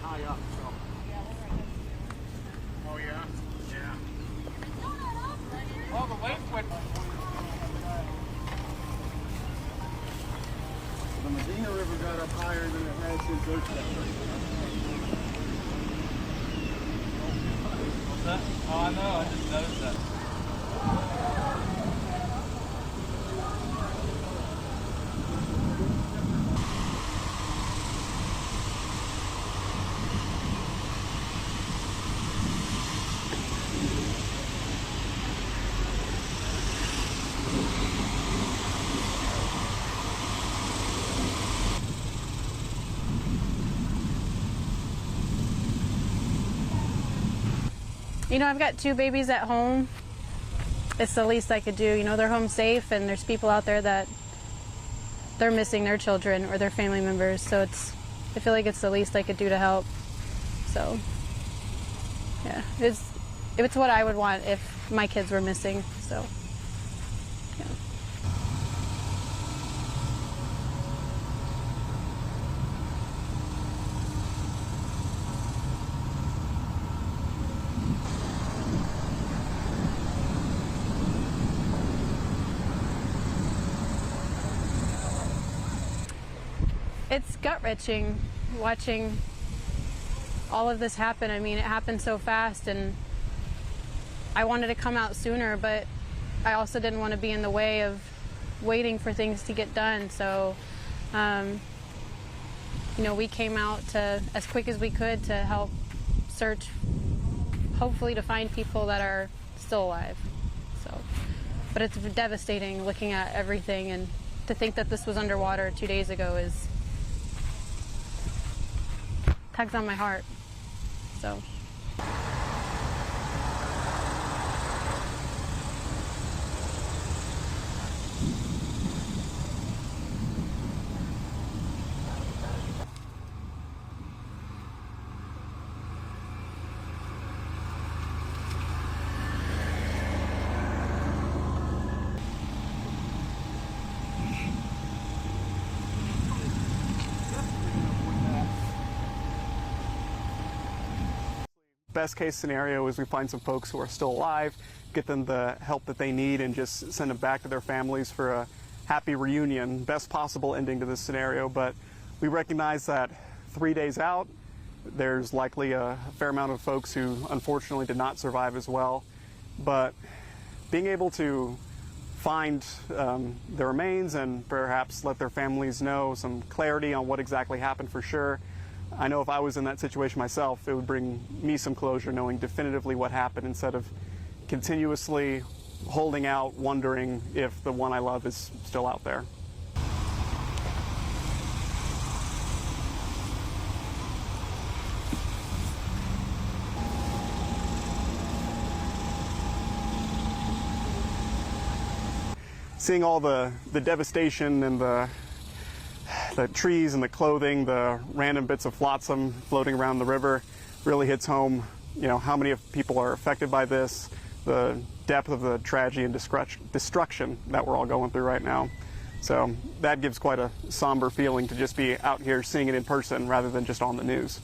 high up, so. Oh yeah? Yeah. Oh, the lake went. The Medina River got up higher than it has since Earthquake. What's that? Oh, I know. I just noticed that. You know, I've got 2 babies at home. It's the least I could do. You know, they're home safe, and there's people out there that they're missing their children or their family members. So I feel like it's the least I could do to help. So, yeah, it's what I would want if my kids were missing. So, yeah. It's gut-wrenching watching all of this happen. I mean, it happened so fast, and I wanted to come out sooner, but I also didn't want to be in the way of waiting for things to get done. So, you know, we came out to as quick as we could to help search, hopefully to find people that are still alive. So, but it's devastating looking at everything, and to think that this was underwater 2 days ago is tugs on my heart. So. Best case scenario is we find some folks who are still alive, get them the help that they need, and just send them back to their families for a happy reunion. Best possible ending to this scenario, but we recognize that 3 days out, there's likely a fair amount of folks who unfortunately did not survive as well. But being able to find the remains and perhaps let their families know some clarity on what exactly happened for sure. I know if I was in that situation myself, it would bring me some closure knowing definitively what happened instead of continuously holding out, wondering if the one I love is still out there. Seeing all the devastation and the trees and the clothing, the random bits of flotsam floating around the river really hits home, you know, how many people are affected by this, the depth of the tragedy and destruction that we're all going through right now. So that gives quite a somber feeling to just be out here seeing it in person rather than just on the news.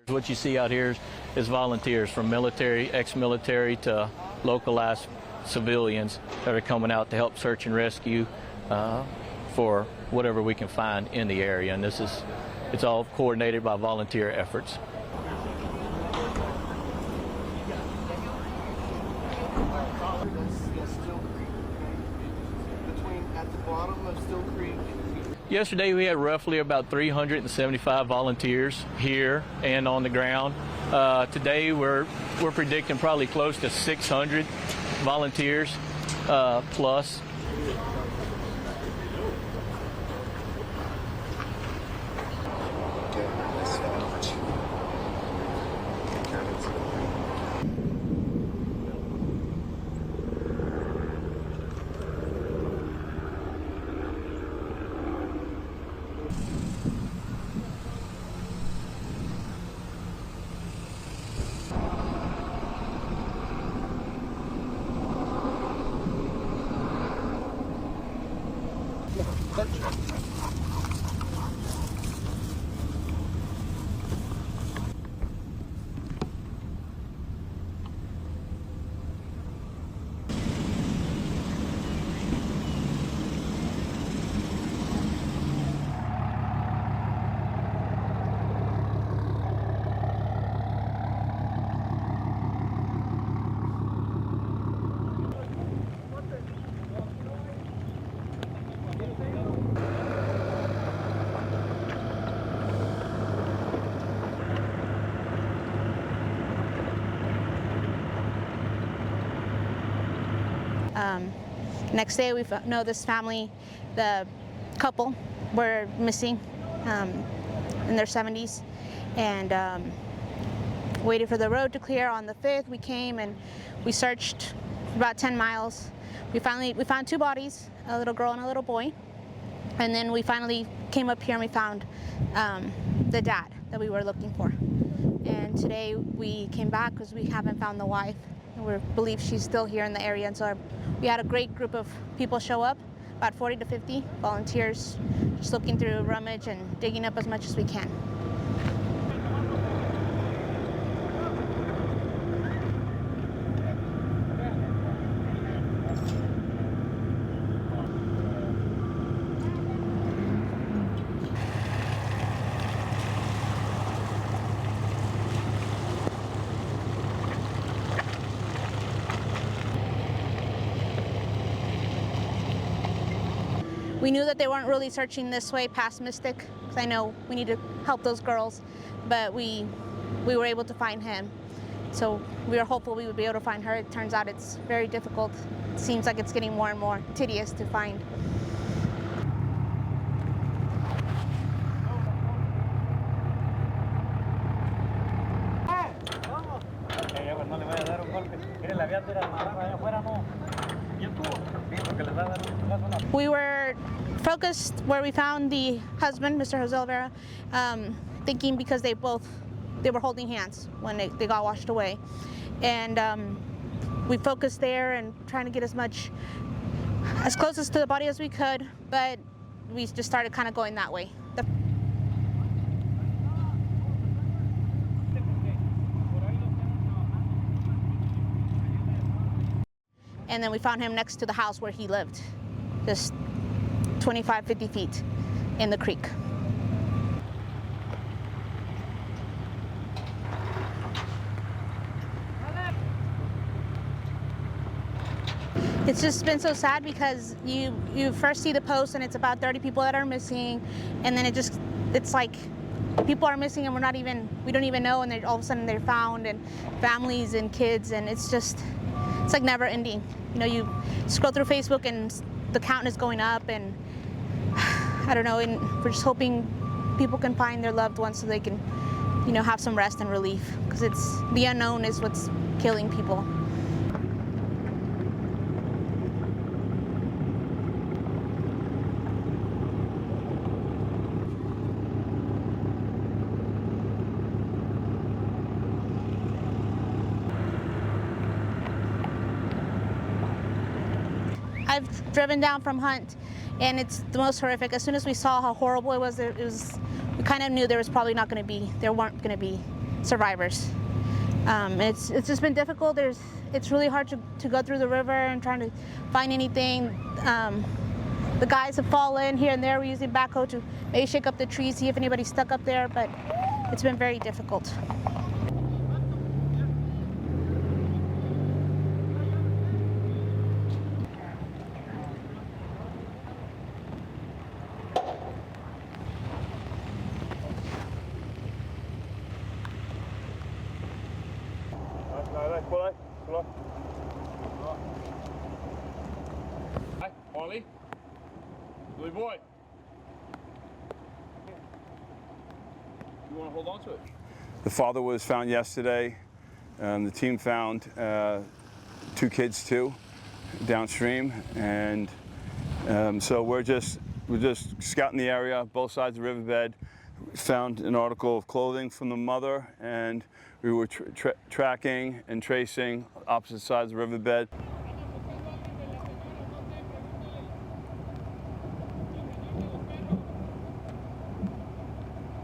What you see out here is volunteers from military, ex-military to localized civilians that are coming out to help search and rescue for whatever we can find in the area. And it's all coordinated by volunteer efforts. Yesterday we had roughly about 375 volunteers here and on the ground. Today we're predicting probably close to 600 volunteers plus. Next day, we know this family, the couple, were missing in their 70s, and waited for the road to clear. On the 5th, we came and we searched about 10 miles. We found 2 bodies, a little girl and a little boy, and then we finally came up here and we found the dad that we were looking for. And today we came back because we haven't found the wife. We believe she's still here in the area, and so we had a great group of people show up, about 40 to 50 volunteers, just looking through rummage and digging up as much as we can. We knew that they weren't really searching this way past Mystic, because I know we need to help those girls, but we were able to find him. So we were hopeful we would be able to find her. It turns out it's very difficult. It seems like it's getting more and more tedious to find. We were focused where we found the husband, Mr. Jose Olvera, thinking because they were holding hands when they got washed away. And we focused there and trying to get as close to the body as we could, but we just started kind of going that way. And then we found him next to the house where he lived, just 25, 50 feet in the creek. It's just been so sad because you first see the post and it's about 30 people that are missing, and then it's like people are missing and we don't even know, and then all of a sudden they're found, and families and kids, and it's like never ending. You know, you scroll through Facebook and the count is going up, and I don't know, and we're just hoping people can find their loved ones so they can, have some rest and relief, because the unknown is what's killing people. I've driven down from Hunt, and it's the most horrific. As soon as we saw how horrible it was, we kind of knew there weren't going to be survivors. It's just been difficult. It's really hard to go through the river and trying to find anything. The guys have fallen here and there. We're using backhoe to maybe shake up the trees, see if anybody's stuck up there, but it's been very difficult. Hi, Harley. Billy boy. You want to hold on to it? The father was found yesterday. The team found 2 kids too, downstream, and so we're just scouting the area, both sides of the riverbed. Found an article of clothing from the mother, and we were tracking and tracing opposite sides of the riverbed.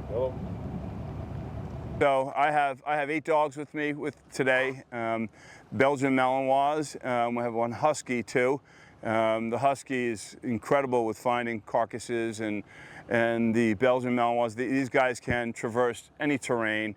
Hello. So I have 8 dogs with me today. Belgian Malinois. We have 1 husky too. The husky is incredible with finding carcasses, and the Belgian Malinois. These guys can traverse any terrain.